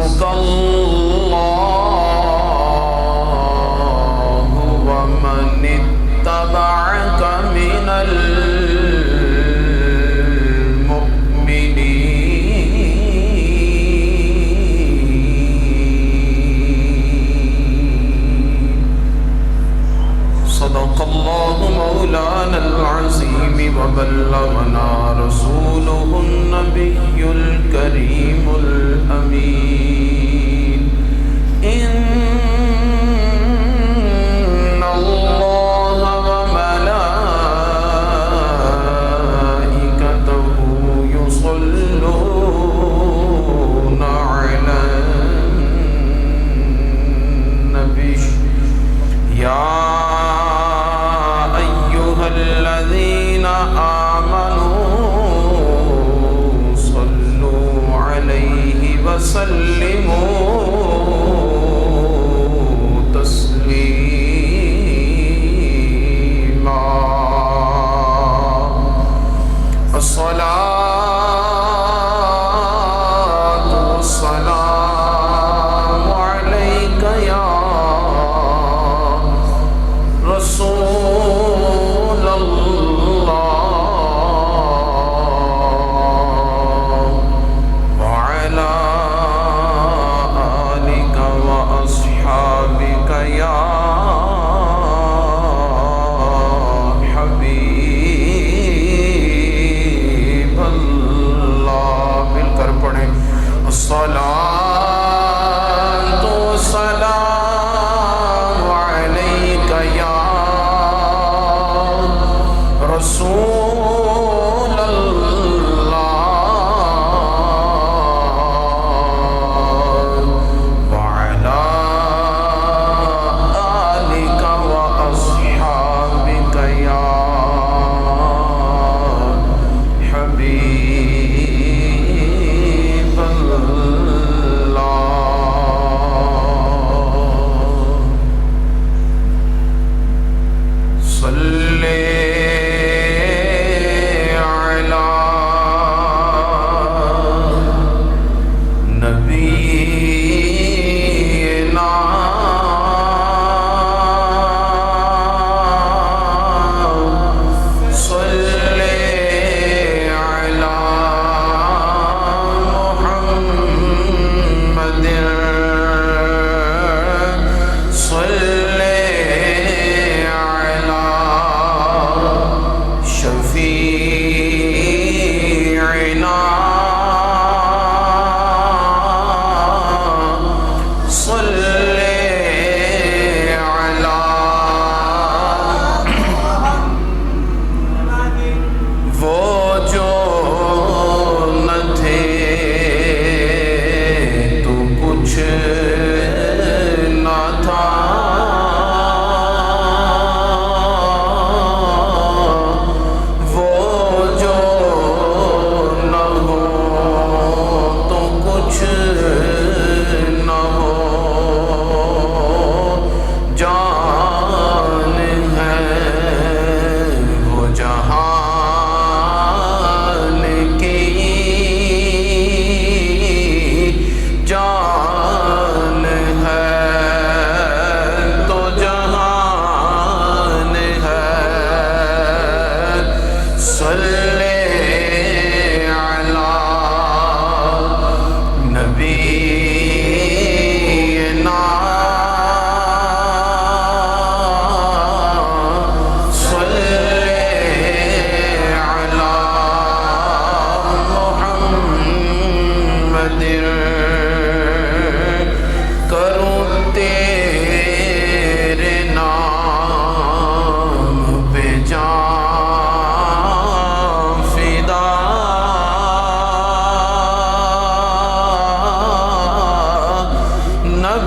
حسبك الله ومن اتبعك من صدق الله مولانا العظيم وبلغنا رسوله النبي الكريم الأمين إن الله وملائكته يصلون على النبي يا الذين آمنوا صلوا عليه وسلموا تسليما الصلاة والسلام عليك يا رسول الله وعلى آلك وأصحابك يا حبيب الله مل کر پڑھیں الصلاة والسلام عليك يا رسول الله وعلى آلك وأصحابك يا حبيب الله صلي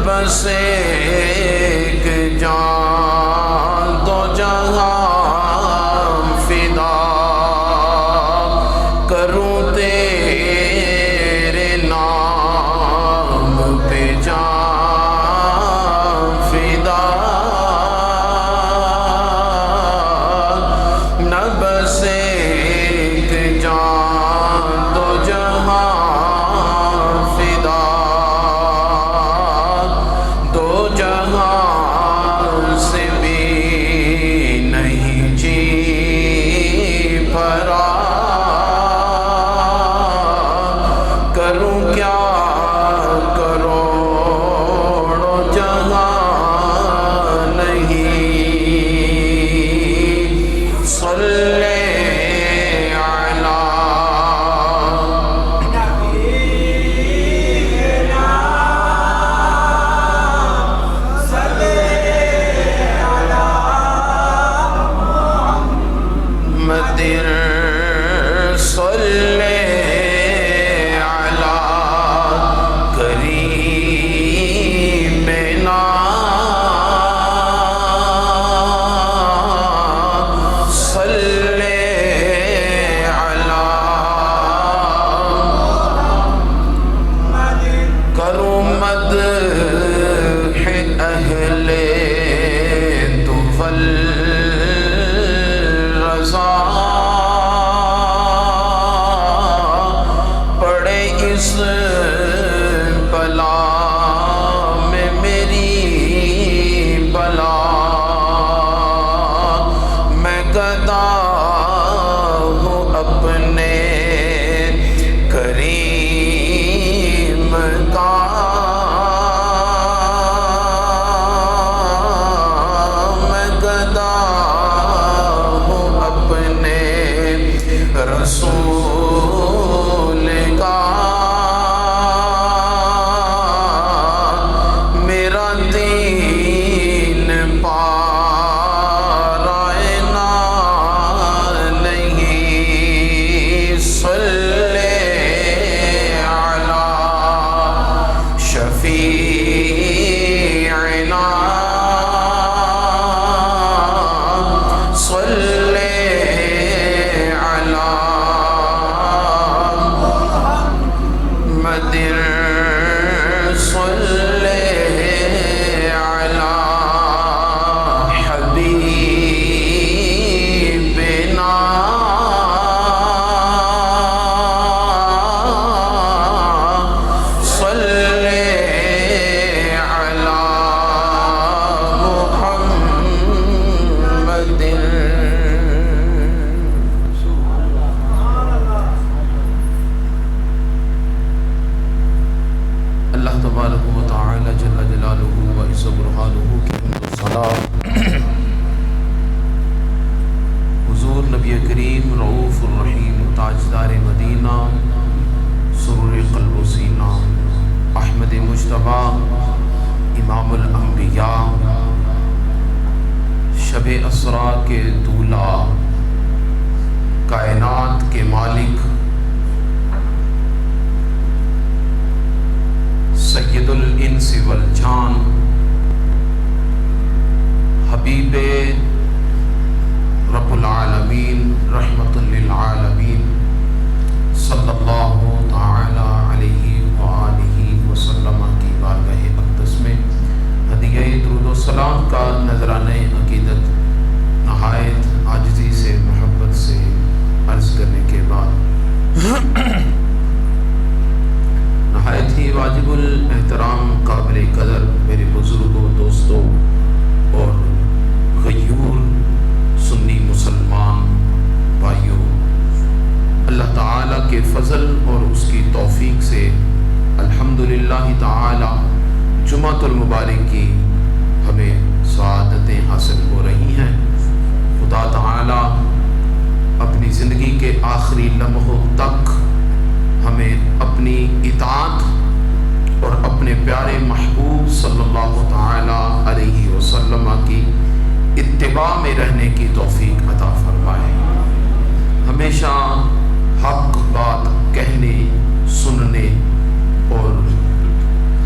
بس ایک جان دو جہاں فدا کروں تیرے نام پہ جان فدا نہ بس ایک جان دو جہاں فدا صل على حبيبنا صل على محمد اللہ تبارک و تعالی جل جلالہ و عز برہانہ کی حمد و ثنا حضور نبی کریم رؤوف الرحیم تاجدار مدینہ سرور قلب و سینہ احمد مجتبیٰ امام الانبیاء شب اسرا کے دولہ کائنات کے مالک سید الانس والجان حبیب رب العالمین رحمت للعالمین صلی اللہ تعالی علیہ وآلہ وسلم کی بارگاہ اقدس میں ہدیہ درود و سلام کا نذرانہ عقیدت نہایت عاجزی سے محبت سے عرض کرنے کے بعد نہایت ہی واجب الاحترام قابل قدر میرے بزرگوں دوستوں اور غیور سنی مسلمان بھائیوں، اللہ تعالیٰ کے فضل اور اس کی توفیق سے الحمدللہ تعالیٰ جمعۃ المبارک کی ہمیں سعادتیں حاصل ہو رہی ہیں۔ خدا تعالیٰ اپنی زندگی کے آخری لمحوں تک ہمیں اپنی اطاعت اور اپنے پیارے محبوب صلی اللہ تعالی علیہ وسلم کی اتباع میں رہنے کی توفیق عطا فرمائے۔ ہمیشہ حق بات کہنے، سننے اور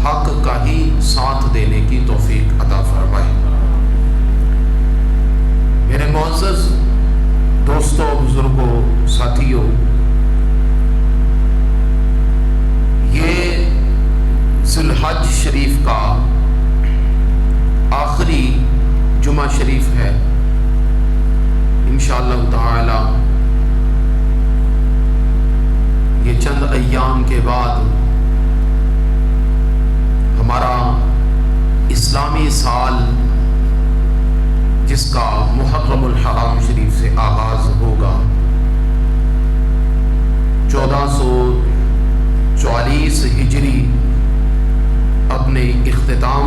حق کا ہی ساتھ دینے کی توفیق عطا فرمائے۔ میرے معزز دوستوں، بزرگوں، ساتھیوں، یہ ذی الحج شریف کا آخری جمعہ شریف ہے۔ انشاءاللہ تعالی یہ چند ایام کے بعد ہمارا اسلامی سال جس کا محرم الحرام شریف سے آغاز ہوگا 1444 ہجری اپنے اختتام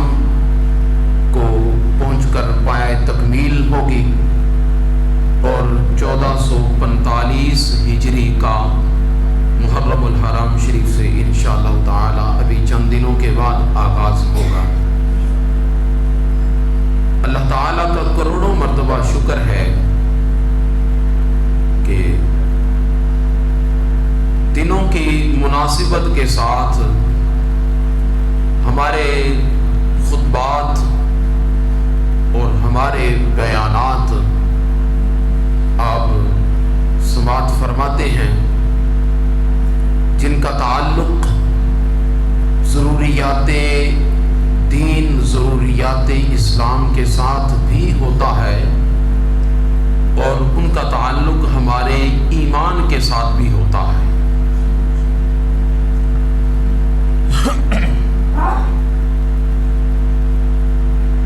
کو پہنچ کر پائے تکمیل ہوگی، اور 1445 ہجری کا محرم الحرام شریف سے انشاءاللہ تعالی ابھی چند دنوں کے بعد آغاز ہوگا۔ اللہ تعالیٰ کا کروڑوں مرتبہ شکر ہے کہ دنوں کی مناسبت کے ساتھ ہمارے خطبات اور ہمارے بیانات آپ سماعت فرماتے ہیں، جن کا تعلق ضروریات دین، ضروریات اسلام کے ساتھ بھی ہوتا ہے، اور ان کا تعلق ہمارے ایمان کے ساتھ بھی ہوتا ہے۔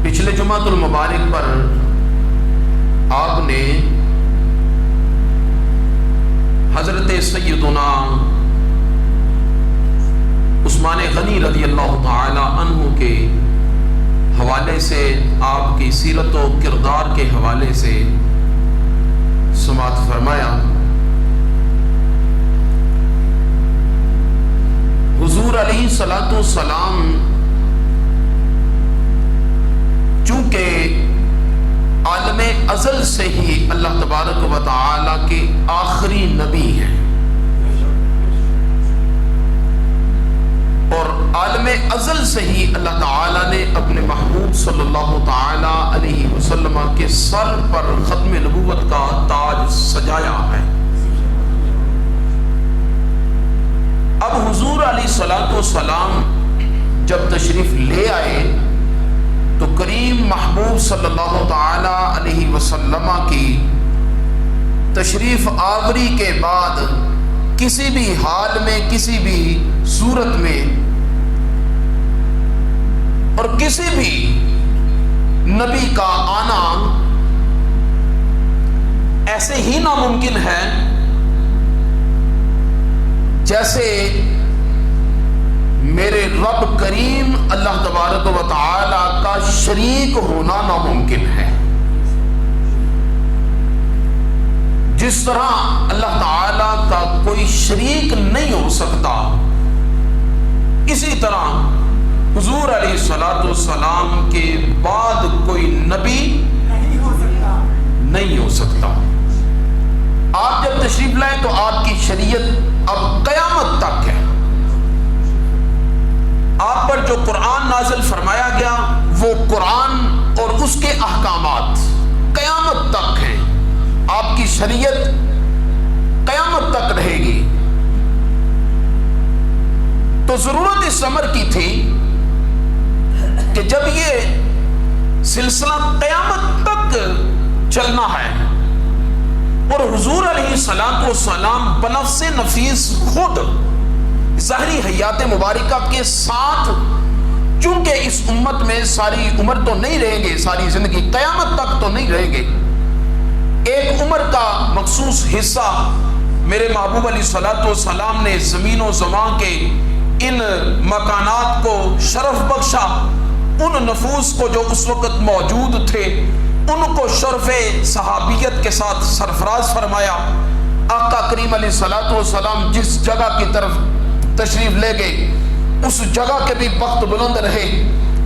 پچھلے جمعۃ المبارک پر آپ نے حضرت سیدنا عثمان غنی رضی اللہ تعالی عنہ کے حوالے سے، آپ کی سیرت و کردار کے حوالے سے سماعت فرمایا۔ حضور علیہ الصلوۃ والسلام چونکہ عالم ازل سے ہی اللہ تبارک و تعالی کے آخری نبی ہیں، اور عالم ازل سے ہی اللہ تعالی نے اپنے محبوب صلی اللہ تعالی علیہ وسلم کے سر پر ختم نبوت کا تاج سجایا ہے۔ اب حضور علیہ الصلوۃ والسلام جب تشریف لے آئے تو کریم محبوب صلی اللہ تعالی علیہ وسلم کی تشریف آوری کے بعد کسی بھی حال میں، کسی بھی صورت میں اور کسی بھی نبی کا آنا ایسے ہی ناممکن ہے جیسے میرے رب کریم اللہ تبارک و تعالی کا شریک ہونا ناممکن ہے۔ جس طرح اللہ تعالی کا کوئی شریک نہیں ہو سکتا، اسی طرح حضور علیہ الصلوۃ والسلام کے بعد کوئی نبی نہیں ہو سکتا۔ آپ جب تشریف لائیں تو آپ کی شریعت اب قیامت تک ہے۔ آپ پر جو قرآن نازل فرمایا گیا وہ قرآن اور اس کے احکامات قیامت تک ہیں۔ آپ کی شریعت قیامت تک رہے گی۔ تو ضرورت اس امر کی تھی کہ جب یہ سلسلہ قیامت تک چلنا ہے اور حضور علیہ الصلوۃ والسلام بنفس نفیس خود ظاہری حیات مبارکہ کے ساتھ، چونکہ اس امت میں ساری عمر تو نہیں رہیں گے، ساری زندگی قیامت تک تو نہیں رہیں گے، ایک عمر کا مخصوص حصہ میرے محبوب علیہ الصلوۃ والسلام نے زمین و زمان کے ان مکانات کو شرف بخشا، ان نفوس کو جو اس وقت موجود تھے ان کو شرف صحابیت کے ساتھ سرفراز فرمایا۔ آقا کریم علیہ الصلوۃ والسلام جس جگہ کی طرف تشریف لے گئے اس جگہ کے بھی بخت بلند رہے،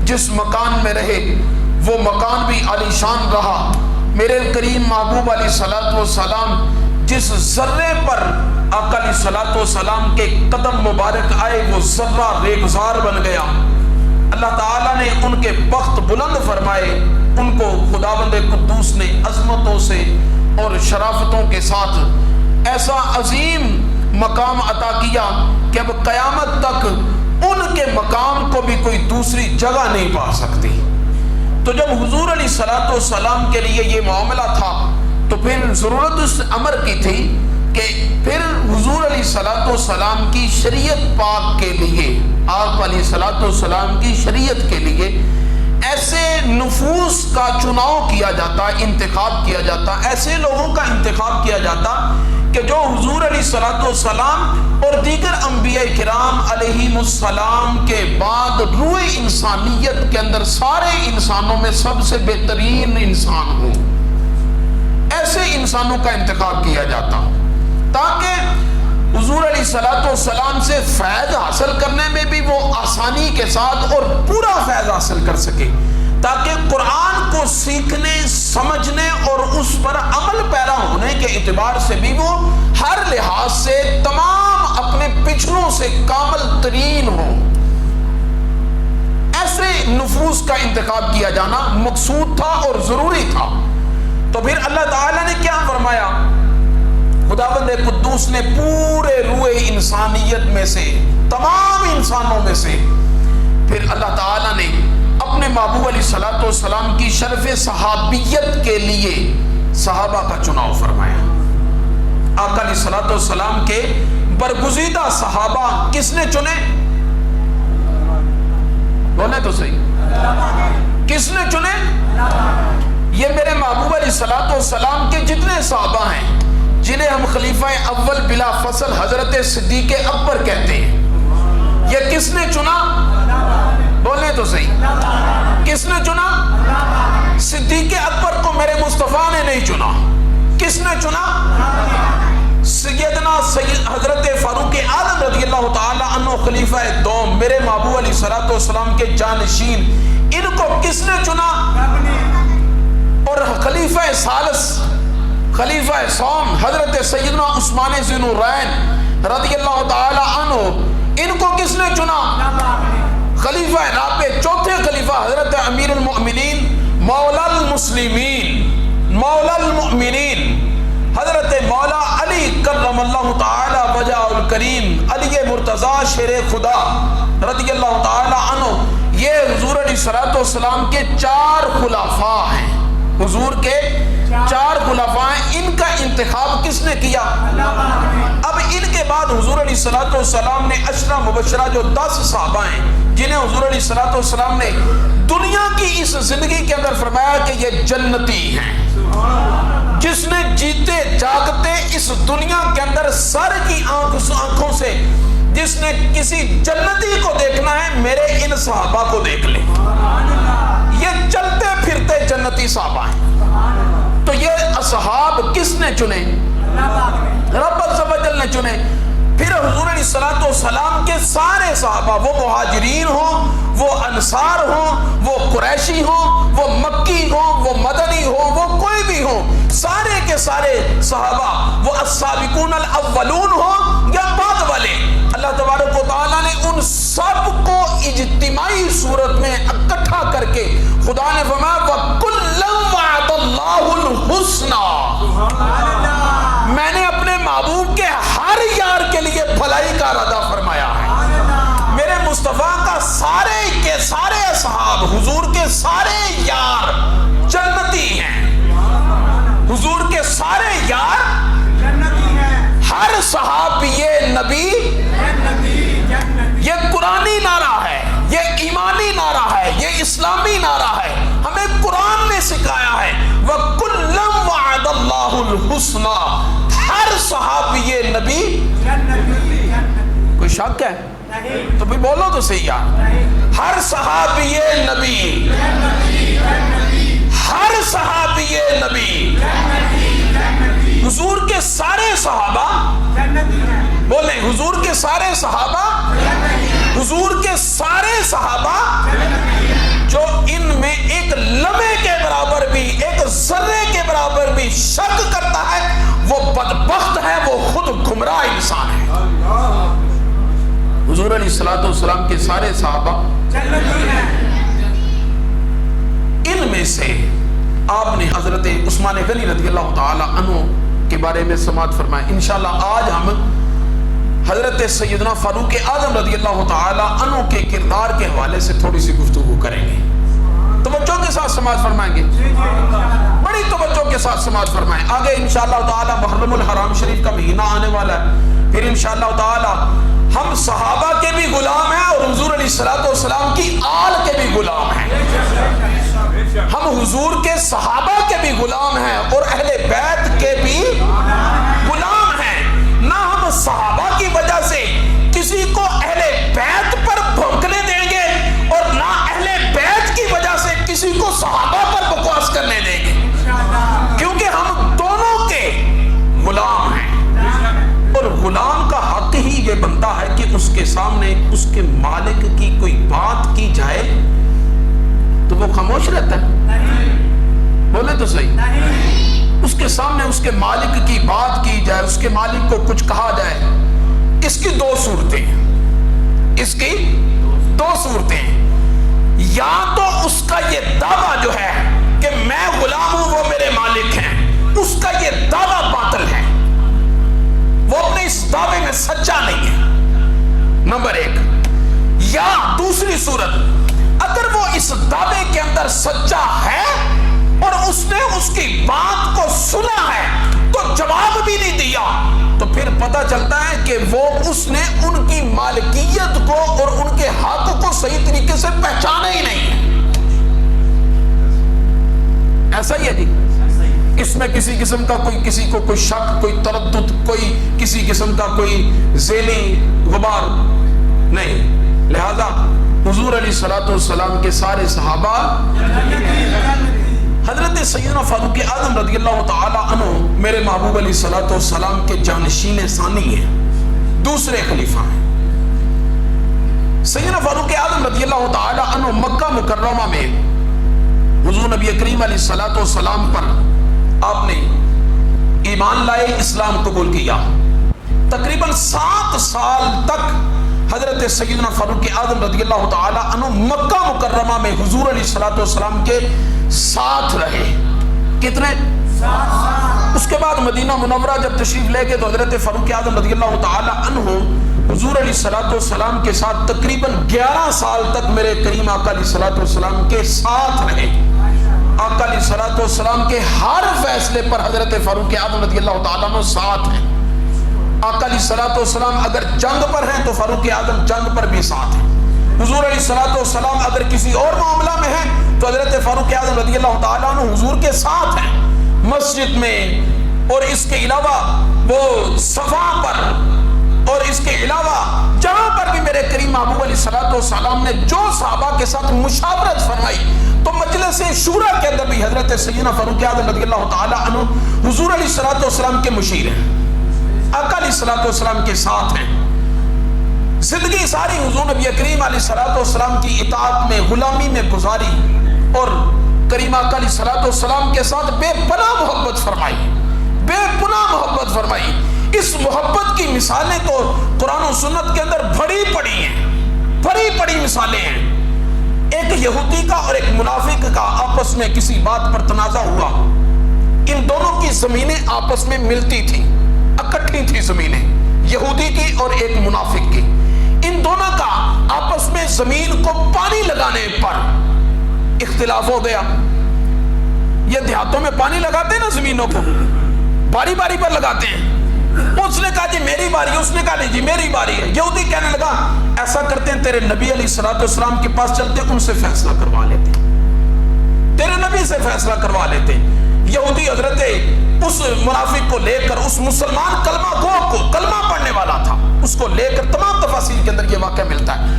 جس مکان میں رہے وہ مکان بھی عالی شان رہا۔ میرے کریم محبوب علیہ الصلوۃ والسلام جس ذرے پر آقا علیہ الصلوۃ والسلام کے قدم مبارک آئے وہ ذرہ ریگزار بن گیا۔ اللہ تعالیٰ نے ان کے بخت بلند فرمائے، ان کو خداوند قدوس نے عظمتوں سے اور شرافتوں کے ساتھ ایسا عظیم مقام عطا کیا کہ اب قیامت تک ان کے مقام کو بھی کوئی دوسری جگہ نہیں پا سکتی۔ تو جب حضور علیہ الصلوۃ والسلام کے لیے یہ معاملہ تھا تو پھر ضرورت اس امر کی تھی کہ پھر حضور علیہ الصلوۃ والسلام کی شریعت پاک کے لیے، آپ علیہ الصلوۃ والسلام کی شریعت کے لیے ایسے نفوس کا چناؤ کیا جاتا، انتخاب کیا جاتا، ایسے لوگوں کا انتخاب کیا جاتا کہ جو حضور علیہ الصلوۃ والسلام اور دیگر انبیاء کرام علیہم السلام کے بعد روح انسانیت کے اندر سارے انسانوں میں سب سے بہترین انسان ہوں۔ ایسے انسانوں کا انتخاب کیا جاتا تاکہ حضور علیہ الصلوۃ والسلام سے فیض حاصل کرنے میں بھی وہ آسانی کے ساتھ اور پورا فیض حاصل کر سکے، تاکہ قرآن کو سیکھنے، سمجھنے اور اس پر عمل پیرا ہونے کے اعتبار سے بھی وہ ہر لحاظ سے تمام اپنے پچھلوں سے کامل ترین ہو۔ ایسے نفوس کا انتخاب کیا جانا مقصود تھا اور ضروری تھا۔ تو پھر اللہ تعالیٰ نے کیا فرمایا؟ خداوند قدوس نے پورے روح انسانیت میں سے، تمام انسانوں میں سے، پھر اللہ تعالیٰ نے اپنے محبوب علیہ الصلوۃ والسلام کی شرف صحابیت کے لیے صحابہ کا چناؤ فرمایا۔ آقا علیہ الصلوۃ والسلام کے برگزیدہ صحابہ کس نے چنے؟ بولے تو صحیح، کس نے چنے؟ یہ میرے محبوب علیہ الصلوۃ والسلام کے جتنے صحابہ ہیں جنہیں ہم خلیفہ اول بلا فصل حضرت صدیق اکبر کہتے ہیں، یہ کس نے چنا؟ بولیں تو صحیح، کس نے چنا؟ صدیق اکبر کو میرے مصطفیٰ نے نہیں چنا۔ کس نے چنا؟ سیدنا حضرت فاروق اعظم رضی اللہ تعالی عنہ خلیفہ دوم، میرے محبوب علیہ الصلوۃ والسلام کے جانشین، ان کو کس نے چنا؟ اور خلیفہ ثالث، خلیفہ سوم حضرت سیدنا عثمان ذی النورین رضی اللہ تعالی عنہ، ان کو کس نے چنا؟ خلیفہ رابع، چوتھے خلیفہ حضرت امیر المؤمنین مولا المسلمین، مولا المؤمنین حضرت مولا علی کرم اللہ تعالی وجہ الکریم علی مرتضیٰ شیر خدا رضی اللہ تعالی عنہ، یہ حضور علیہ الصلوۃ والسلام کے 4 خلفاء ہیں، حضور کے 4 خلفاء ہیں۔ ان کا انتخاب کس نے کیا؟ اب ان کے بعد حضور علیہ الصلوۃ والسلام نے عشرہ مبشرہ جو 10 صحابہ ہیں جنہیں حضور علیہ الصلوۃ والسلام نے دنیا کی اس زندگی کے اندر فرمایا کہ یہ جنتی ہیں، جس نے جیتے جاگتے اس دنیا کے اندر سر کی آنکھوں سے جس نے کسی جنتی کو دیکھنا ہے میرے ان صحابہ کو دیکھ لے، یہ چلتے پھرتے جنتی صحابہ ہیں۔ تو یہ اصحاب کس نے چنے؟ رب عز و جل نے چنے۔ پھر حضور علیہ الصلوۃ والسلام کے سارے صحابہ، وہ مہاجرین ہوں، وہ انصار ہوں، وہ قریشی ہوں، وہ مکی ہوں، وہ مدنی ہوں، وہ کوئی بھی ہوں، سارے کے سارے صحابہ، وہ السابقون الاولون ہوں یا بعد والے، اللہ تبارک و تعالیٰ نے ان سب کو اجتماعی صورت میں اکٹھا کر کے خدا نے فرمایا وَكُلًّا وَعَدَ اللَّهُ الْحُسْنَى، میں نے اپنے محبوب کے ہر یار کے لیے بھلائی کا ارادہ فرمایا ہے۔ میرے مصطفیٰ کا سارے کے سارے اصحاب، حضور کے سارے یار جنتی ہیں، حضور کے سارے یار جنتی ہیں۔ ہر صحابی نبی یہ قرآنی نعرہ ہے، یہ ایمانی نعرہ ہے، یہ اسلامی نعرہ ہے، ہمیں قرآن نے سکھایا ہے وَكُلًّا وَعَدَ اللَّهُ الْحُسْنَى، ہر صحابی نبی کوئی شک ہے تو بھی بولو تو صحیح یار، ہر صحابی نبی، ہر صحابی نبی، حضور کے سارے صحابہ بولیں، حضور کے سارے صحابہ، حضور کے سارے صحابہ، جو ان میں ایک لمحے کے برابر بھی، ایک ذرے کے برابر بھی شک کرتا ہے وہ بدبخت ہے، وہ خود گمراہ انسان ہے۔ حضور علیہ الصلوۃ والسلام کے سارے صحابہ ان میں سے آپ نے حضرت عثمان غنی رضی اللہ تعالی عنہ کے بارے میں سماعت فرمائے۔ انشاءاللہ آج ہم حضرت سیدنا فاروق اعظم رضی اللہ تعالی عنہ کے کردار کے حوالے سے تھوڑی سی گفتگو کریں گے، توجہ کے ساتھ سماعت فرمائیں گے، بڑی توجہ کے ساتھ سماعت فرمائیں۔ آگے انشاءاللہ تعالی محرم الحرام شریف کا مہینہ آنے والا ہے، پھر انشاءاللہ تعالی ہم صحابہ کے بھی غلام ہیں اور حضور علیہ الصلوۃ والسلام کی آل کے بھی غلام ہیں، ہم حضور کے صحابہ کے بھی غلام ہیں اور اہل بیت کے بھی غلام ہیں۔ نہ ہم صحابہ کی وجہ سے کسی کو اہل بیت پر بھونکنے دیں گے اور نہ اہل بیت کی وجہ سے کسی کو صحابہ پر بکواس کرنے دیں گے، کیونکہ ہم دونوں کے غلام ہیں اور غلام کا حق ہی یہ بنتا ہے کہ اس کے سامنے اس کے مالک کی کوئی بات کی جائے تو وہ خاموش رہتا ہے، بولے تو صحیح، اس کے سامنے اس کے مالک کی بات کی جائے، اس کے مالک کو کچھ کہا جائے، اس کی 2 صورتیں ہیں، اس کی 2 صورتیں ہیں، یا تو اس کا یہ دعویٰ جو ہے کہ میں غلام ہوں وہ میرے مالک ہیں، اس کا یہ دعویٰ باطل ہے، وہ اپنے اس دعوے میں سچا نہیں ہے، نمبر 1۔ یا دوسری صورت، اگر وہ اس دعوے کے اندر سچا ہے اور اس نے اس کی بات کو سنا ہے تو جواب بھی نہیں دیا، تو پھر پتہ چلتا ہے کہ وہ اس نے ان کی مالکیت کو اور ان کے حق کو صحیح طریقے سے پہچانا ہی نہیں ہے۔ ایسا ہی ہے جی، اس میں کسی قسم کا کسی کو کوئی شک، کوئی تردد، کوئی کسی قسم کا کوئی ذیلی غبار نہیں۔ لہذا حضور علیہ الصلوۃ والسلام کے سارے صحابہ حضرت سیدنا فاروق اعظم رضی اللہ تعالی عنہ میرے محبوب علیہ الصلوۃ والسلام کے جانشین ثانی ہیں، دوسرے خلیفہ ہیں۔ سیدنا فاروق اعظم رضی اللہ تعالی عنہ مکہ مکرمہ میں حضور نبی کریم علیہ الصلوۃ والسلام پر آپ نے ایمان لائے، اسلام قبول کیا، تقریباً 7 سال تک حضرت سیدنا فاروق اعظم رضی اللہ تعالی عنہ مکہ مکرمہ میں حضور علیہ الصلوۃ والسلام کے ساتھ رہے۔ کتنے؟ اس کے بعد مدینہ منورہ جب تشریف لے گئے تو حضرت فاروق اعظم رضی اللہ تعالی عنہ حضور علیہ الصلوۃ والسلام کے ساتھ تقریباً 11 سال تک میرے کریم آقا علیہ الصلوۃ والسلام کے ساتھ رہے. آقا علیہ الصلوۃ والسلام کے ہر فیصلے پر حضرت فاروق اعظم رضی اللہ تعالیٰ عنہ ساتھ ہیں. آقا علیہ الصلوۃ والسلام اگر جنگ پر ہیں تو فاروق اعظم جنگ پر بھی ساتھ ہیں. حضور علیہ الصلوۃ والسلام اگر کسی اور معاملہ میں ہیں تو حضرت فاروق اعظم رضی اللہ تعالیٰ عنہ حضور کے ساتھ ہیں. مسجد میں اور اس کے علاوہ وہ صفا پر اور اس کے علاوہ جہاں پر بھی میرے کریم محبوب علیہ الصلوۃ والسلام نے جو صحابہ کے ساتھ مشاورت فرمائی تو مجلس شورا کے اندر بھی حضرت سیدنا فاروق اعظم رضی اللہ تعالیٰ عنہ حضور علیہ الصلوۃ والسلام کے مشیر ہیں. آقا علیہ الصلوۃ والسلام کے ساتھ ہیں. زندگی ساری حضور نبی کریم علیہ الصلوۃ والسلام کی اطاعت میں غلامی میں گزاری اور کریم آقا علیہ الصلوۃ والسلام کے ساتھ بے پناہ محبت فرمائی, بے پناہ محبت فرمائی. اس محبت کی مثالیں تو قرآن و سنت کے اندر بڑی پڑی مثالیں ہیں. ایک یہودی کا اور ایک منافق کا آپس میں کسی بات پر تنازع ہوا. ان دونوں کی زمینیں آپس میں ملتی تھیں, اکٹھی تھی زمینیں, یہودی کی اور ایک منافق کی. ان دونوں کا آپس میں زمین کو پانی لگانے پر اختلاف ہو گیا. یہ دیہاتوں میں پانی لگاتے ہیں نا زمینوں کو, باری باری پر لگاتے ہیں. اس نے کہا جی میری باری, اس نے کہا نہیں جی میری باری ہے. یہودی کہنے لگا ایسا کرتے ہیں تیرے نبی علیہ الصلوۃ والسلام کے پاس چلتے ہیں, ان سے فیصلہ کروا لیتے, تیرے نبی سے فیصلہ کروا لیتے. یہودی حضرت اس منافق کو لے کر اس مسلمان کلمہ گو کو, کلمہ پڑھنے والا تھا, اس کو لے کر تمام تفاصیل کے اندر یہ واقعہ ملتا ہے,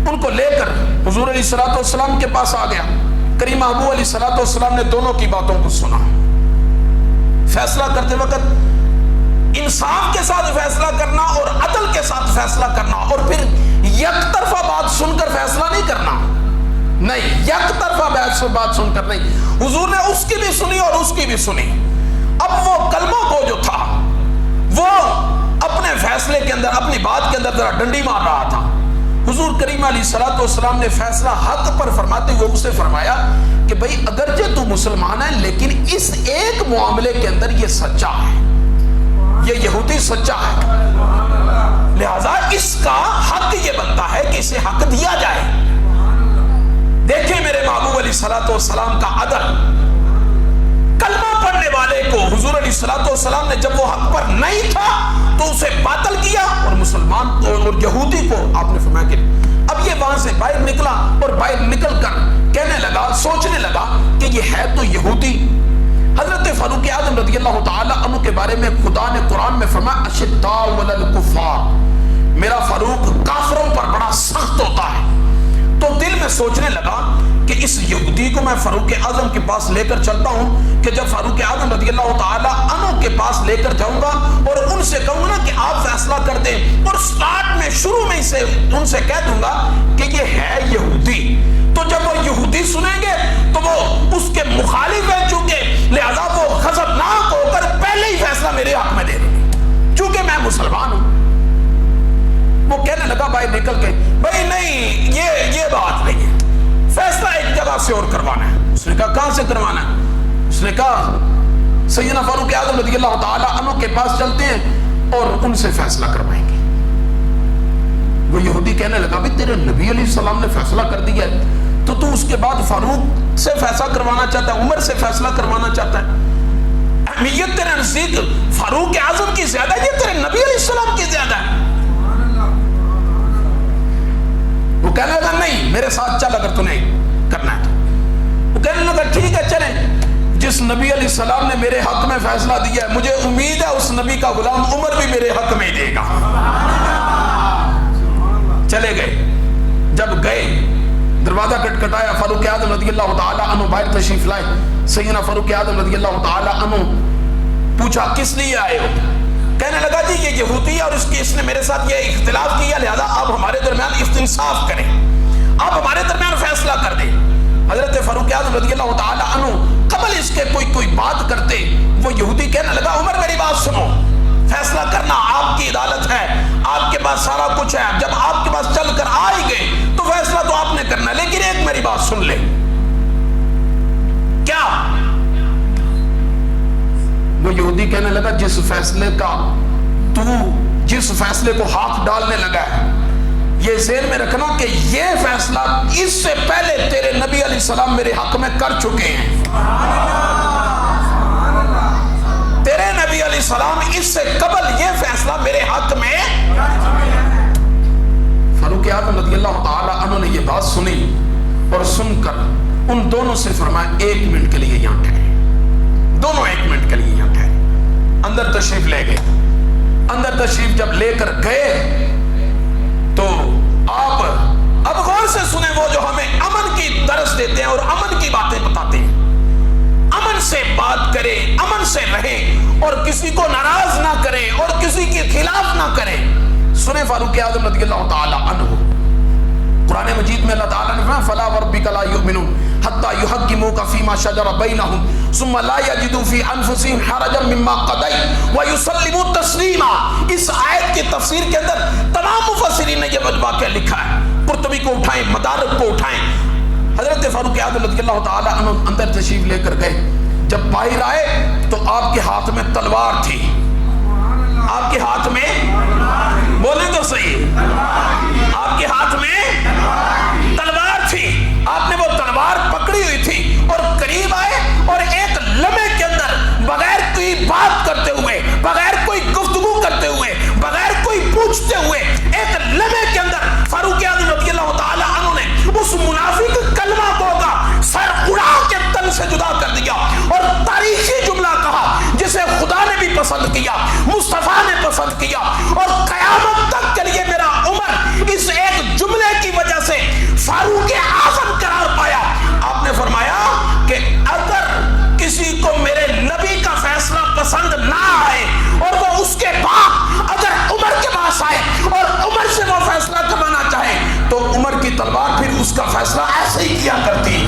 ان کو لے کر حضور علیہ الصلوۃ والسلام کے پاس آ گیا. کریم محبوب علیہ الصلوۃ والسلام نے دونوں کی باتوں کو سنا. فیصلہ کرتے وقت انصاف کے ساتھ فیصلہ کرنا اور عدل کے ساتھ فیصلہ کرنا, اور پھر یک طرفہ بات سن کر فیصلہ نہیں کرنا, نہیں یک طرفہ بات سن کر نہیں. حضور نے اس کی بھی سنی اور اس کی بھی سنی. اب وہ کلمہ کو جو تھا وہ اپنے فیصلے کے اندر, اپنی بات کے اندر ذرا ڈنڈی مار رہا تھا. حضور کریم علیہ الصلوۃ والسلام نے فیصلہ حق پر فرماتے ہوئے اسے فرمایا کہ بھئی اگرچہ تو مسلمان ہے لیکن اس ایک معاملے کے اندر یہ سچا ہے, یہ یہودی سچا ہے, لہذا اس کا حق یہ بنتا ہے کہ اسے حق دیا جائے. دیکھیں میرے محبوب علیہ الصلوۃ والسلام کا عدل. کلمہ پڑھنے والے کو حضور علیہ الصلوۃ والسلام نے جب وہ حق پر نہیں تھا تو اسے باطل کیا, اور مسلمان اور یہودی کو آپ نے فرمایا کہ اب یہ وہاں سے باہر نکلا اور باہر نکل کر کہنے لگا, سوچنے لگا کہ یہ ہے تو یہودی. حضرت فاروق اعظم رضی اللہ تعالی عنہ کے بارے میں خدا نے قرآن میں فرمایا اشداء علی الکفار, میرا فاروق کافروں پر بڑا سخت ہوتا ہے. تو دل میں سوچنے لگا کہ اس یہودی کو میں فاروق اعظم کے پاس لے کر چلتا ہوں کہ جب فاروق اعظم رضی اللہ تعالی عنہ کے پاس لے کر جاؤں گا اور ان سے کہوں گا کہ آپ فیصلہ کر دیں, اور سٹارٹ میں شروع میں سے ان سے کہہ دوں گا کہ یہ ہے یہودی. تو جب وہ یہودی سنیں گے تو وہ اس کے مخالف ہیں, چونکہ لہذا وہ غضبناک ہو کر پہلے ہی فیصلہ میرے حق میں دے دیں گے چونکہ میں مسلمان ہوں. وہ کہنے لگا باہر نکل کے بھائی نہیں یہ بات نہیں ہے, فیصلہ ایک جگہ سے اور کروانا ہے. اس نے کہا کہاں سے کروانا ہے؟ اس نے کہا سیدنا فاروق اعظم رضی اللہ تعالی عنہ کے پاس چلتے ہیں اور ان سے فیصلہ کروائیں گے. وہ یہودی کہنے لگا بھی تیرے نبی علیہ السلام نے فیصلہ کر دیا ہے تو اس کے بعد فاروق سے فیصلہ کروانا چاہتا ہے, عمر سے فیصلہ کروانا چاہتا ہے. اہمیت تیرے نزدیک فاروق اعظم کی زیادہ ہے, یہ تیرے نبی علیہ السلام کی زیادہ ہے. وہ کہنے لگا نہیں میرے ساتھ چل اگر تو نہیں کرنا ہے. وہ کہنے لگا ٹھیک ہے چلیں, جس نبی علیہ السلام نے میرے حق میں فیصلہ دیا ہے مجھے امید ہے اس نبی کا غلام عمر بھی میرے حق میں دے گا. چلے گئے. جب گئے دروازہ کٹکھٹایا, فاروق اعظم رضی اللہ تعالی عنہ باہر تشریف لائے. سیدنا فاروق اعظم رضی اللہ تعالی عنہ پوچھا کس لیے آئے ہو؟ کہنے لگا جی یہ یہودی ہے اور اس نے میرے ساتھ یہ اختلاف کیا, لہذا آپ ہمارے درمیان استنصاف کریں, آپ ہمارے درمیان فیصلہ کر دیں. حضرت فاروق اعظم رضی اللہ تعالی عنہ قبل اس کے کوئی بات کرتے وہ یہودی کہنے لگا عمر میری بات سنو, فیصلہ کرنا آپ کی عدالت ہے, آپ کے پاس سارا کچھ ہے, جب آپ کے پاس چل کر آ ہی گئے تو فیصلہ تو آپ نے کرنا ہے, لیکن ایک میری بات سن لے. کیا فیصلے کا تو جس فیصلے کو ہاتھ ڈالنے لگا ہے، یہ ذہن میں رکھنا کہ یہ فیصلہ اس سے پہلے تیرے نبی علیہ السلام میرے حق میں کر چکے ہیں۔ تیرے نبی علیہ السلام اس سے قبل یہ فیصلہ میرے حق میں۔ فاروق اعظم رضی اللہ تعالی عنہ نے یہ بات سنی اور سن کر ان دونوں سے فرمایا 1 منٹ کے لیے یہاں ٹھہرے۔ دونوں 1 منٹ کے لیے یہاں ٹھہرے، اندر تشریف لے گئے۔ اندر تشریف جب لے کر گئے تو آپ اب غور سے سنیں، وہ جو ہمیں امن کی درس دیتے ہیں اور امن کی باتیں بتاتے ہیں۔ امن سے بات کرے، امن سے رہے اور کسی کو ناراض نہ کرے اور کسی کے خلاف نہ کرے۔ سنیں فاروق اعظم رضی اللہ تعالی عنہ، قرآن مجید میں اللہ تعالیٰ نے فرمایا فَلَا وَرَبِّكَ لَا يُؤْمِنُونَ حَتَّى يُحَكِّمُوكَ فِي مَا شَجَرَ بَيْنَهُمْ ثُمَّ لَا يَجِدُوا فِي أَنفُسِهِمْ حَرَجًا مِّمَّا قَضَيْتَ وَيُسَلِّمُوا تَسْلِيمًا۔ اس آیت کی تفسیر کے اندر تمام مفسرین نے یہ واقعہ لکھا ہے، قرطبی کو اٹھائیں، مدارک کو اٹھائیں۔ حضرت فاروق اعظم رضی اللہ تعالی عنہ اندر تشریف لے کر گئے۔ جب باہر آئے تو آپ کے ہاتھ میں تلوار تھی۔ آپ کے ہاتھ میں، بولیں تو صحیح، آپ کے ہاتھ میں تلوار تھی۔ آپ نے وہ تلوار پکڑی ہوئی تھی اور قریب آئے اور ایک لمحے کے اندر بغیر کوئی بات کرتے ہوئے، بغیر کوئی گفتگو کرتے ہوئے، بغیر کوئی پوچھتے ہوئے، ایک لمحے کے اندر فاروق اعظم رضی اللہ تعالی عنہ نے اس منافق کلمہ کو کا سر اڑا کے تن سے جدا کر دیا اور تاریخی جملہ کہا جسے خدا نے بھی پسند کیا، مصطفیٰ نے پسند کیا، اور قیامت تک کے لیے میرا عمر اس ایک جملے کی وجہ سے فاروق اعظم قرار پایا۔ آپ نے فرمایا کہ اگر کسی کو میرے نبی کا فیصلہ پسند نہ آئے اور وہ اس کے بعد اگر عمر کے پاس آئے اور عمر سے وہ فیصلہ کروانا چاہے تو عمر کی تلوار پھر اس کا فیصلہ ایسے ہی کیا کرتی ہے۔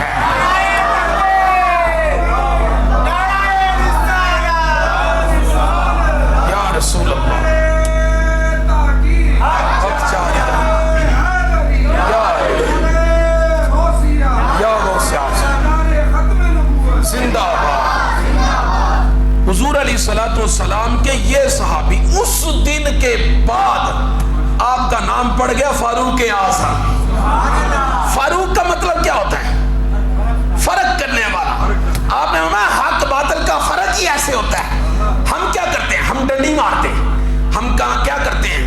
یا رسول اللہ، زندہ باد۔ حضور علیہ الصلوۃ والسلام کے یہ صحابی اس دن کے بعد آپ کا نام پڑ گیا فاروق اعظم۔ فاروق کا مطلب کیا ہوتا ہے؟ فرق کرنے والا۔ آپ نے فرمایا حق باطل کا فرق ہی ایسے ہوتا ہے۔ ہم کیا کرتے ہیں؟ ہم ڈنڈی مارتے ہیں۔ ہم کیا کرتے ہیں؟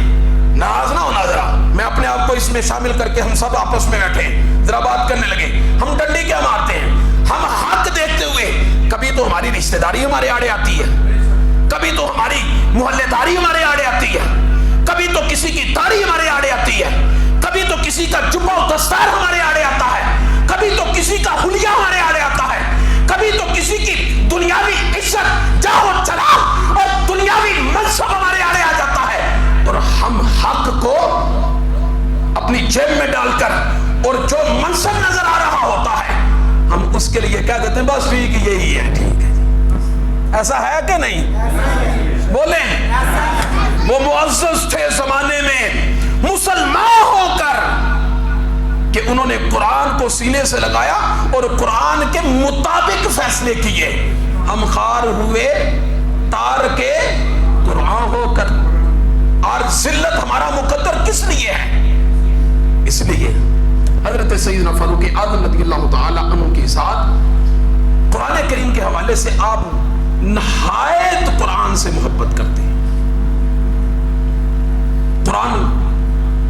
ناراض نہ ہونا ذرا، میں اپنے آپ کو اس میں شامل کر کے ہم سب آپس میں بیٹھے ذرا بات کرنے لگے۔ ہم ڈنڈی کیا مارتے ہیں؟ ہم حق دیکھتے ہوئے، کبھی تو ہماری رشتہ داری ہمارے آڑے آتی ہے، کبھی تو ہماری محلے داری ہمارے آڑے آتی ہے، کبھی تو کسی کی داڑھی ہمارے آڑے آتی ہے، کبھی تو کسی کا جبہ و دستار ہمارے آڑے آتا ہے، کبھی تو کسی کا حلیہ ہمارے آڑے آتا ہے، کبھی تو کسی کی دنیاوی عزت، جاہ و جلال اور دنیاوی منصب ہمارے آڑے آ جاتا ہے، اور ہم حق کو اپنی جیب میں ڈال کر اور جو منصب نظر آ رہا ہوتا ہے ہم اس کے لیے کیا کہتے ہیں؟ بس ٹھیک یہی ہے، ٹھیک ہے۔ ایسا ہے کہ نہیں؟ بولیں۔ وہ معزز تھے زمانے میں مسلمان ہو کر کہ انہوں نے قرآن کو سینے سے لگایا اور قرآن کے مطابق فیصلے کیے۔ ہم خار ہوئے تار کے قرآن ہو کر، اور ذلت ہمارا مقدر کس لیے ہے؟ اس لیے حضرت سیدنا فاروق اعظم رضی اللہ تعالی عنہ کے ساتھ قرآن کریم کے حوالے سے آپ نہایت قرآن سے محبت کرتے ہیں۔ قرآن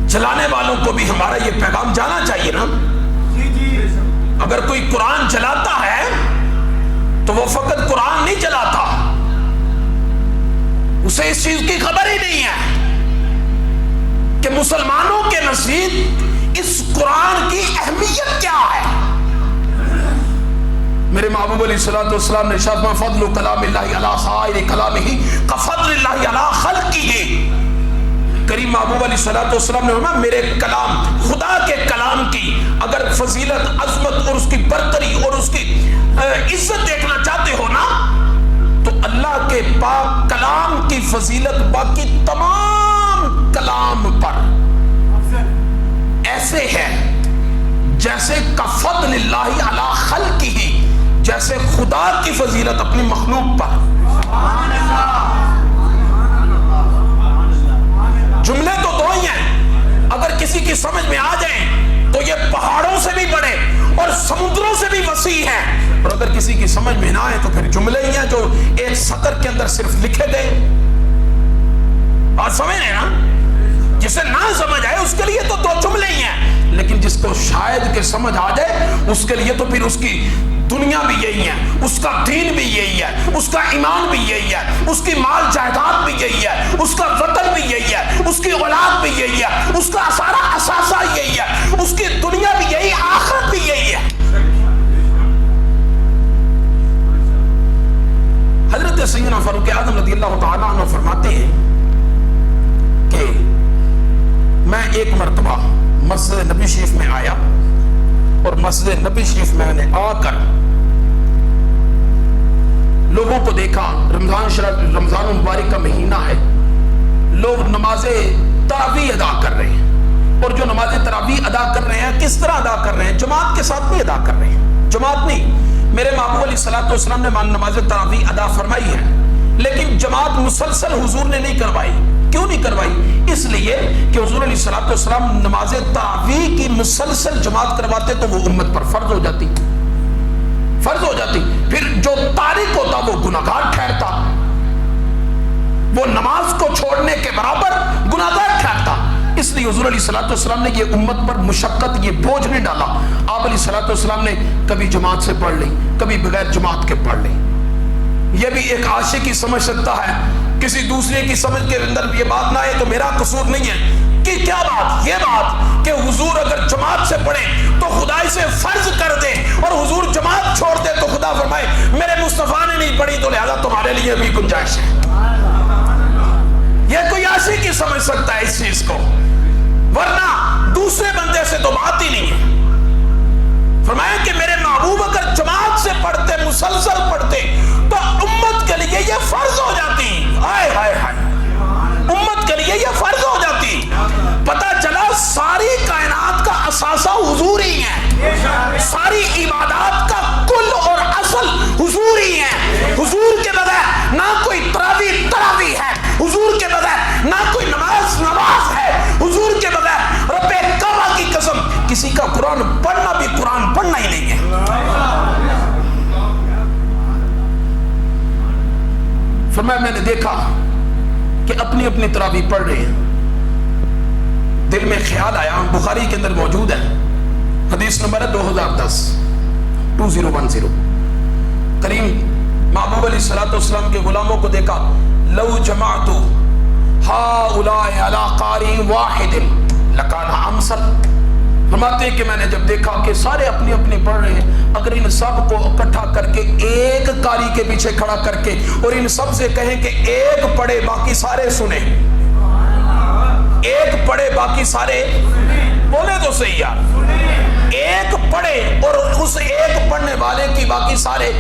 جلانے والوں کو بھی ہمارا یہ پیغام جانا چاہیے نا۔ اگر کوئی قرآن جلاتا ہے تو وہ فقط قرآن نہیں جلاتا، اسے اس چیز کی خبر ہی نہیں ہے کہ مسلمانوں کے نزدیک اس قرآن کی اہمیت کیا ہے۔ میرے محبوب علیہ الصلوۃ والسلام نے ارشاد فرمایا فضل کلام اللہ علی سائر کلامہ کفضل اللہ علی خلقہ۔ کریم محبوب علیہ الصلوۃ والسلام نے فرمایا میرے کلام، خدا کے کلام کی اگر فضیلت، عظمت اور اس کی برتری اور اس کی عزت دیکھنا چاہتے ہو نا تو اللہ کے پاک کلام کی فضیلت باقی تمام کلام پر ایسے ہے جیسے کفضل اللہ علی خلقہ، جیسے خدا کی فضیلت اپنی مخلوق پر۔ جملے تو دو ہی ہیں، اگر کسی کی سمجھ میں آ جائیں تو یہ پہاڑوں سے بھی بڑے اور سمندروں سے بھی وسیع ہیں، اور اگر کسی کی سمجھ میں نہ آئے تو پھر جملے ہی ہیں جو ایک سطر کے اندر صرف لکھے گئے۔ بات سمجھ رہے ہیں نا؟ جسے نہ سمجھ آئے اس کے لیے تو دو جملے ہی ہیں، لیکن جس کو شاید کہ سمجھ آ جائے اس کے لیے تو پھر اس کی دنیا بھی یہی ہے، اس کا دین بھی یہی ہے، اس کا ایمان بھی یہی ہے، اس کی مال جائیداد بھی یہی ہے، اس کا وطن بھی یہی ہے، اس کی اولاد بھی یہی ہے، اس کا سارا اثاثہ یہی ہے، اس کی دنیا بھی یہی، آخرت بھی یہی ہے۔ حضرت سیدنا فاروق اعظم رضی اللہ تعالیٰ عنہ فرماتے ہیں کہ میں ایک مرتبہ مسجد نبی شریف میں آیا، اور مسجد نبی شریف میں نے آ کر لوگوں کو دیکھا، رمضان مبارک کا مہینہ ہے، لوگ نماز تراویح ادا کر رہے ہیں، اور جو نماز تراویح ادا کر رہے ہیں کس طرح ادا کر رہے ہیں؟ جماعت کے ساتھ نہیں ادا کر رہے ہیں، جماعت نہیں، میرے محبوب علیہ الصلوۃ والسلام نے نماز تراویح ادا فرمائی ہے، لیکن جماعت مسلسل حضور نے نہیں کروائی۔ کیوں نہیں کروائی؟ اس لیے کہ حضور علیہ الصلوۃ والسلام نماز تراویح کی مسلسل جماعت کرواتے تو وہ امت پر فرض ہو جاتی، پھر جو تارک ہوتا وہ گناہگار ٹھہرتا، وہ نماز کو چھوڑنے کے برابر گناہگار ٹھہرتا۔ اس لیے حضور علیہ الصلوۃ والسلام نے یہ امت پر مشقت، یہ بوجھ نہیں ڈالا۔ آپ علیہ الصلوۃ والسلام نے کبھی جماعت سے پڑھ لی، کبھی بغیر جماعت کے پڑھ لی۔ یہ بھی ایک عاشق ہی سمجھ سکتا ہے، کسی دوسرے کی سمجھ کے اندر یہ بات نہ آئے تو میرا قصور نہیں ہے کہ کیا بات، یہ بات کہ حضور اگر جماعت سے پڑھے تو خدا اسے فرض کر دے، اور حضور جماعت چھوڑ دے تو خدا فرمائے میرے مصطفیٰ نے نہیں پڑھی تو لہذا تمہارے لیے بھی گنجائش ہے۔ یہ کوئی عاشق ہی سمجھ سکتا ہے اس چیز کو، ورنہ دوسرے بندے سے تو بات ہی نہیں ہے۔ فرمایا کہ میرے محبوب اگر جماعت سے پڑھتے، مسلسل پڑھتے تو امت کے لیے یہ فرض ہو جاتی، ہائے ہائے ہائے، امت کے لیے یہ فرض ہو جاتی۔ پتہ چلا ساری کائنات کا اثاثہ حضور ہی ہے، ساری عبادات کا کل اور اصل حضور ہی ہے۔ حضور کے بغیر نہ کوئی تراویح ہے، حضور کے بغیر نہ کوئی نماز ہے، حضور کے بغیر رب کعبہ کی قسم کسی کا قرآن پڑھنا بھی قرآن پڑھنا ہی نہیں ہے۔ فرمایا میں نے دیکھا کہ اپنی اپنی تراویح پڑھ رہے ہیں، دل میں خیال آیا، بخاری کے اندر موجود ہے، حدیث نمبر ہے 2010 کریم محبوب علیہ الصلوۃ والسلام کے غلاموں کو دیکھا، لو جمعت ہؤلاء علی قاری واحد لکان امثل۔ فرماتے ہیں کہ میں نے جب دیکھا کہ سارے اپنی اپنی پڑھ رہے ہیں، اگر ان سب کو اکٹھا کر کے ایک قاری کے پیچھے کھڑا کر کے اور ان سب سے کہیں کہ ایک پڑھے باقی سارے سنیں، ایک پڑھے باقی سارے بولے تو صحیح یار، ایک پڑھے اور اس ایک پڑھنے والے کی باقی سارے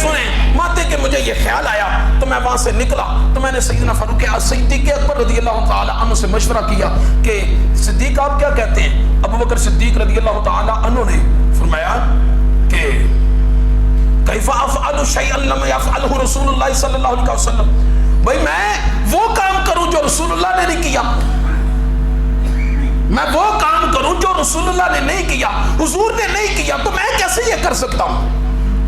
سنیں۔ ماتے کہ مجھے یہ خیال آیا تو میں وہاں سے نکلا، تو میں نے سیدنا فاروق صدیق اکبر رضی اللہ تعالی عنہ سے مشورہ کیا کہ صدیق آپ کیا کہتے ہیں؟ ابو بکر صدیق رضی اللہ تعالی عنہ نے فرمایا کہ کیف افعل شیئا لم یفعلہ رسول اللہ صلی اللہ علیہ وسلم، بھئی میں وہ کام کروں جو رسول اللہ نے نہیں کیا، میں وہ کام کروں جو رسول اللہ نے نہیں کیا، حضور نے نہیں کیا، تو میں کیسے یہ کر سکتا ہوں؟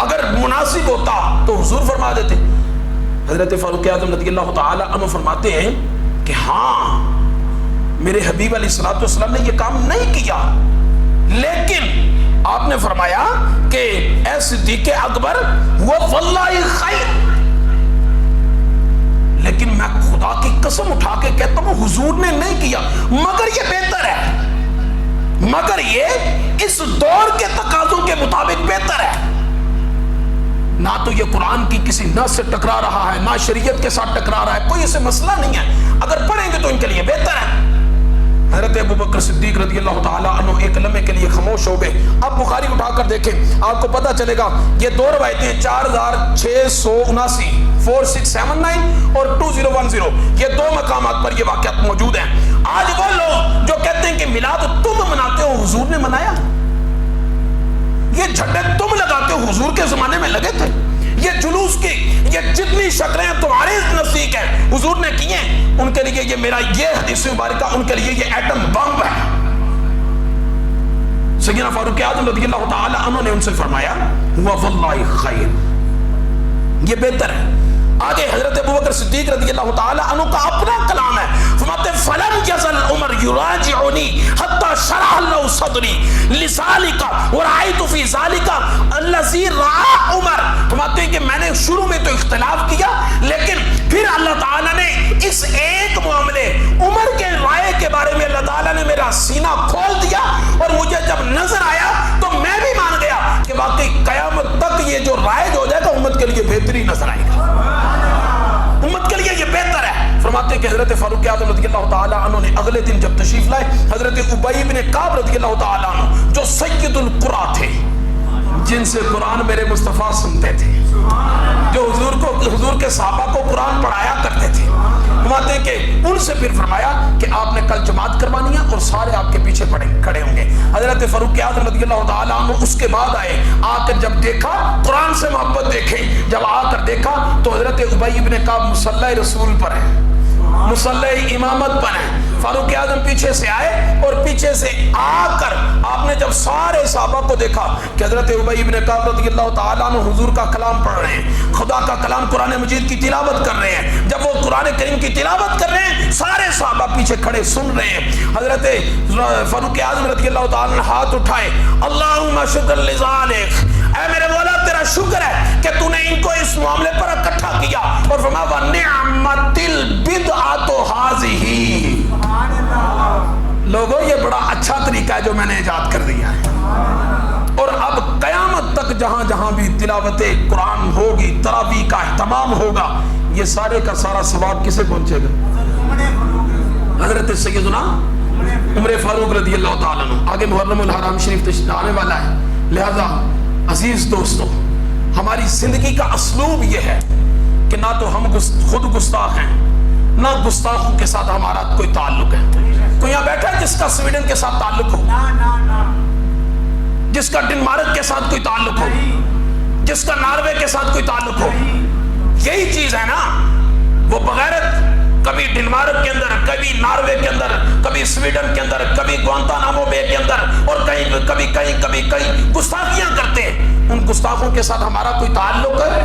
اگر مناسب ہوتا تو حضور فرما دیتے۔ حضرت فاروق اعظم رضی اللہ تعالی عنہ فرماتے ہیں کہ ہاں میرے حبیب علیہ الصلوۃ والسلام نے یہ کام نہیں کیا، لیکن آپ نے فرمایا کہ اے صدیق اکبر وہ واللہ خیر، لیکن میں خدا کی قسم اٹھا کے کہتا ہوں حضور نے نہیں کیا، مگر یہ بہتر ہے، مگر یہ اس دور کے تقاضوں کے مطابق بہتر ہے۔ نہ تو یہ قرآن کی کسی نص سے ٹکرا رہا ہے، نہ شریعت کے ساتھ ٹکرا رہا ہے، کوئی اسے مسئلہ نہیں ہے، اگر پڑھیں گے تو ان کے لیے بہتر ہے۔ حضرت ابو بکر صدیق رضی اللہ تعالی عنہ ایک لمحے کے لیے خاموش ہو گئے۔ اب بخاری اٹھا کر دیکھیں، آپ کو پتہ چلے گا یہ دو روایتیں 4679 4679 اور 2010، یہ دو مقامات پر یہ واقعات موجود ہیں۔ آج وہ لوگ جو کہتے ہیں کہ میلاد تم مناتے ہو حضور نے منایا، یہ جھنڈے تم لگاتے ہو حضور کے زمانے میں لگے تھے، یہ جلوس کی یہ جتنی شکلیں تمہارے نزدیک ہیں حضور نے کی ہیں، ان کے لیے یہ میرا یہ حدیث مبارکہ ان کے لیے یہ ایٹم بم ہے۔ سیدنا فاروق اعظم رضی اللہ تعالی عنہ نے ان سے فرمایا ہوا واللہ خیر، یہ بہتر ہے۔ آگے حضرت ابوبکر صدیق رضی اللہ تعالی عنہ کا اپنا کلام ہے، فرماتے ہیں فلم یزل عمر یراجعنی حتی شرح اللہ صدری لذالک ورأیت فی ذالک الذی رعا عمر، فرماتے ہیں کہ میں نے شروع میں تو اختلاف کیا لیکن پھر اللہ تعالیٰ نے اس ایک معاملے عمر کے رائے کے بارے میں اللہ تعالیٰ نے میرا سینہ کھول دیا اور مجھے جب نظر آیا تو میں بھی مان گیا کہ واقعی قیامت تک یہ جو رائج ہو جائے گا امت کے لیے بہتری نظر آئے گا، امت کے لیے یہ بہتر ہے۔ فرماتے ہیں کہ حضرت فاروق اعظم رضی اللہ تعالی عنہ نے اگلے دن جب تشریف لائے، حضرت ابی بن کعب رضی اللہ تعالی عنہ جو سید القرآ تھے، جن سے قرآن میرے مصطفیٰ سنتے تھے، جو حضور کے صحابہ کو قرآن پڑھایا کرتے تھے، فرماتے ہیں کہ ان سے پھر فرمایا کہ آپ نے کل جماعت کروانی ہے اور سارے آپ کے پیچھے کھڑے ہوں گے۔ حضرت فاروق اعظم رضی اللہ تعالی عنہ اس کے بعد آئے، آ کر جب دیکھا قرآن سے محبت دیکھے، جب آ کر دیکھا تو حضرت ابی بن کعب مصلی رسول پر ہے، مصلی امامت پر ہے۔ فاروق اعظم پیچھے سے آئے اور پیچھے سے آ کر آپ نے جب سارے صحابہ کو دیکھا کہ حضرت ابی بن کعب رضی اللہ تعالیٰ عنہ حضور کا کلام پڑھ رہے ہیں، خدا کا کلام قرآن مجید کی تلاوت کر رہے ہیں، جب وہ قرآن کریم کی تلاوت کر رہے ہیں سارے صحابہ پیچھے کھڑے سن رہے ہیں، حضرت فاروق اعظم رضی اللہ تعالیٰ عنہ ہاتھ اٹھائے، اللہم شکر لذالک، اے میرے مولا تیرا شکر ہے کہ تو نے ان کو اس معاملے پر اکٹھا کیا، اور فرمایا وَنِعْمَتِ الْبِدْعَةُ هَٰذِهِ، لوگوں یہ بڑا اچھا طریقہ ہے جو میں نے ایجاد کر دیا ہے، اور اب قیامت تک جہاں جہاں بھی تلاوت قرآن ہوگی، تراویح کا اہتمام ہوگا، یہ سارے کا سارا ثواب کسے پہنچے گا؟ حضرت سیدنا عمر فاروق رضی اللہ تعالیٰ عنہ۔ آگے محرم الحرام شریف تشریف آنے والا ہے، لہذا عزیز دوستو ہماری زندگی کا اسلوب یہ ہے کہ نہ تو ہم خود گستاخ ہیں، نہ گستاخوں کے ساتھ ہمارا کوئی تعلق ہے۔ کوئی یہاں بیٹھا ہے جس کا سویڈن کے ساتھ تعلق ہو، جس کا ڈنمارک کے ساتھ کوئی تعلق ہو، جس کا ناروے کے ساتھ کوئی تعلق ہو؟ یہی چیز ہے نا، وہ بغیرت کبھی ڈنمارک کے اندر، کبھی ناروے کے اندر، کبھی سویڈن کے اندر، کبھی گوانتانامو بے کے اندر، اور کہیں گستاخیاں کرتے ہیں۔ ان گستاخوں کے ساتھ ہمارا کوئی تعلق ہے؟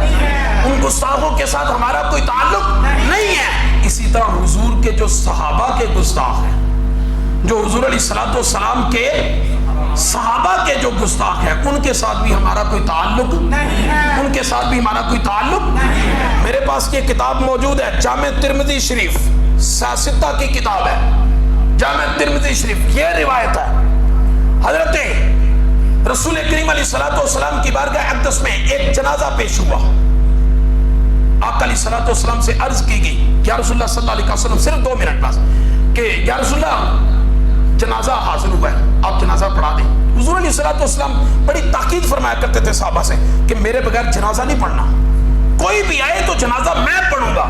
ان گستاخوں کے ساتھ ہمارا کوئی تعلق نہیں ہے۔ اسی طرح حضور کے جو صحابہ کے گستاخ ہیں، جو حضور علیہ الصلوۃ والسلام کے صحابہ کے جو گستاخ ہیں، ان کے ساتھ بھی ہمارا کوئی تعلق نہیں ہے، ان کے ساتھ بھی ہمارا کوئی تعلق نہیں ہے۔ میرے پاس یہ کتاب موجود ہے، جامع ترمذی شریف، سیاستہ کی کتاب ہے، جامع ترمذی شریف، یہ روایت ہے حضرت رسول کریم علیہ الصلوۃ والسلام کی بارگاہ اقدس میں ایک جنازہ پیش ہوا۔ آقا علیہ الصلوۃ والسلام سے عرض کی گئی یا رسول اللہ صلی اللہ علیہ وسلم، صرف 2 منٹ بس، کہ یا رسول اللہ جنازہ حاضر ہوا ہے، آپ جنازہ پڑھا دیں۔ حضور علیہ الصلوۃ والسلام بڑی تاکید فرمایا کرتے تھے صحابہ سے کہ میرے بغیر جنازہ نہیں پڑھنا، کوئی بھی آئے تو جنازہ میں پڑھوں گا،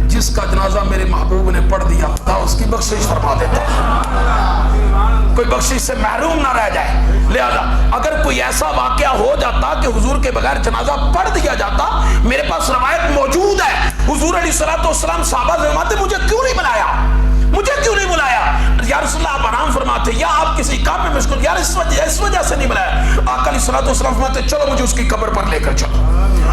جس کا جنازہ میرے محبوب نے پڑھ دیا خدا اس کی بخشش فرما دیتا ہے، کوئی بخشش سے محروم نہ رہ جائے۔ لہذا اگر کوئی ایسا واقعہ ہو جاتا کہ حضور کے بغیر جنازہ پڑھ دیا جاتا، میرے پاس روایت موجود ہے، حضور علیہ الصلوۃ والسلام صحابہ سے فرماتے مجھے کیوں نہیں بلایا، مجھے کیوں نہیں بلایا؟ یا رسول اللہ آپ آرام فرماتے، یا آپ کسی کام میں مشغول، یار اس وجہ سے نہیں بلایا۔ آقا علیہ الصلوۃ والسلام فرماتے چلو مجھے اس کی قبر پر لے کر چلو۔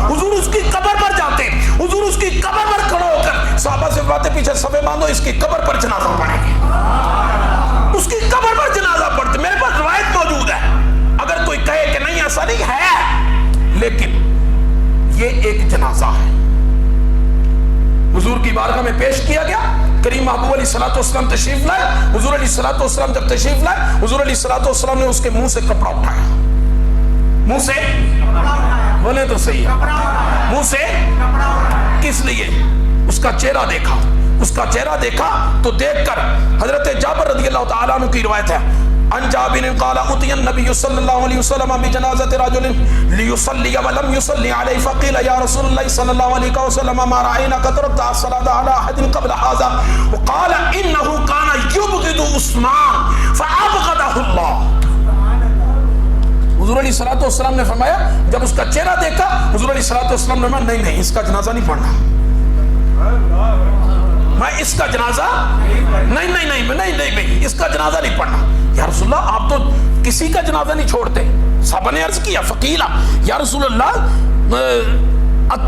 حضور اس کی قبر پر جاتے، حضور اس کی قبر پر کھڑے ہو کر صحابہ سے فرماتے پیچھے صفے باندھو، اس کی قبر پر جنازہ پڑھیں گے، اس کی قبر پر جنازہ پڑھتے۔ میرے پاس روایت موجود ہے، اگر کوئی کہے کہ نہیں ایسا نہیں ہے، لیکن یہ ایک جنازہ ہے، حضور کی بارگاہ میں پیش کیا گیا، کریم محبوب علیہ الصلوۃ والسلام تشریف لائے، حضور علیہ الصلوۃ والسلام جب تشریف لائے، حضور علیہ الصلوۃ والسلام نے اس کے منہ سے کپڑا اٹھایا، منہ سے بولے تو صحیح ہے، منہ سے کس لیے؟ اس کا چہرہ دیکھا، اس کا چہرہ دیکھا تو دیکھ کر حضرت جابر رضی اللہ تعالیٰ عنہ کی روایت ہے، ان جابر قال اتي النبي صلى الله عليه وسلم بجنازة رجل ليصلي ولم يصلي عليه فقيل يا رسول الله صلى الله عليه وسلم ما رأيناك تركت الصلاة على أحد قبل هذا، وقال إنه كان يبغض عثمان فأبغضه الله۔ حضور علیہ الصلوۃ والسلام نے فرمایا، جب اس کا چہرہ دیکھا حضور علیہ الصلوۃ والسلام نے فرمایا نہیں اس کا جنازہ نہیں پڑھنا، میں اس کا جنازہ نہیں اس کا جنازہ نہیں پڑھنا۔ یا رسول اللہ آپ تو کسی کا جنازہ نہیں چھوڑتے۔ صحابہ نے عرض کیا فقیلا یا رسول اللہ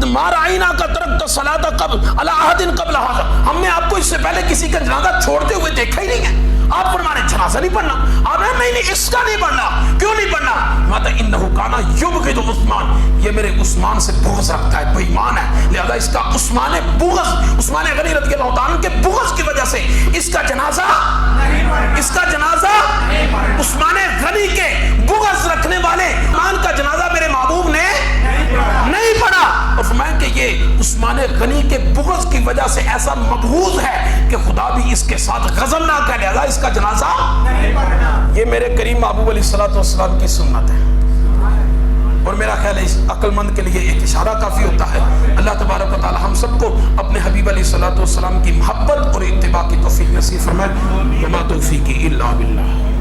ما رأینا کا ترکت الصلاۃ قبل علی عہد قبل ھذا، ہم نے آپ کو اس سے پہلے کسی کا جنازہ چھوڑتے ہوئے دیکھا ہی نہیں ہے۔ آپ فرمانے جنازہ نہیں پڑھنا، آپ نے نہیں اس کا نہیں پڑھنا، کیوں نہیں پڑھنا؟ ماتا انہ کان یبغض عثمان، یہ میرے عثمان سے بغض رکھتا ہے، بے ایمان ہے، لہذا اس کا عثمان غنی رضی اللہ عنہ کے بغض کی وجہ سے اس کا جنازہ عثمان غنی کے بغض رکھنے والے عثمان کا جنازہ میرے محبوب نے نہیں پڑھا۔ اور فرمایا کہ یہ عثمان غنی کے بغض کی وجہ سے ایسا مبغوض ہے کہ خدا بھی اس کے ساتھ غضب نہ کرے، لہذا اس کا جنازہ نہیں پڑھنا۔ یہ میرے کریم محبوب علیہ الصلوۃ والسلام کی سنت ہے، اور میرا خیال ہے اس عقل مند کے لیے ایک اشارہ کافی ہوتا ہے۔ اللہ تبارک و تعالی ہم سب کو اپنے حبیب علیہ الصلوۃ والسلام کی محبت اور اتباع کی توفیق نصیب فرمائے۔ وما توفیقی الا باللہ۔